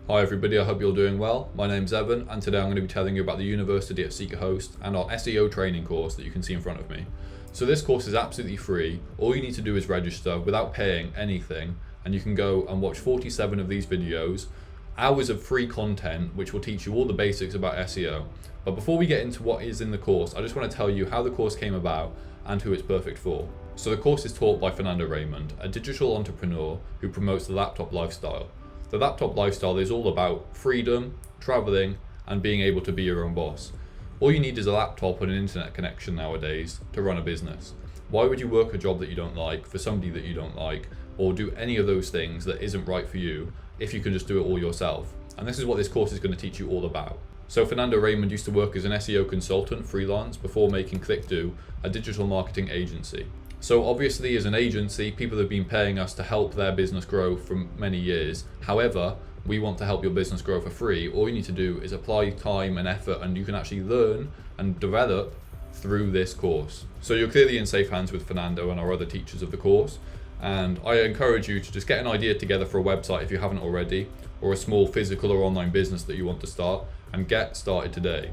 Hi everybody, I hope you're doing well. My name's Evan and today I'm going to be telling you about the university at SeekaHost and our SEO training course that you can see in front of me. So this course is absolutely free. All you need to do is register without paying anything, and you can go and watch 47 of these videos, hours of free content which will teach you all the basics about SEO. But before we get into what is in the course, I just want to tell you how the course came about and who it's perfect for. So the course is taught by Fernando Raymond, a digital entrepreneur who promotes the laptop lifestyle. The laptop lifestyle is all about freedom, traveling, and being able to be your own boss. All you need is a laptop and an internet connection nowadays to run a business. Why would you work a job that you don't like for somebody that you don't like, or do any of those things that isn't right for you if you can just do it all yourself? And this is what this course is going to teach you all about. So Fernando Raymond used to work as an SEO consultant freelance before making ClickDo, a digital marketing agency. So obviously as an agency, people have been paying us to help their business grow for many years. However, we want to help your business grow for free. All you need to do is apply time and effort, and you can actually learn and develop through this course. So you're clearly in safe hands with Fernando and our other teachers of the course. And I encourage you to just get an idea together for a website if you haven't already, or a small physical or online business that you want to start, and get started today.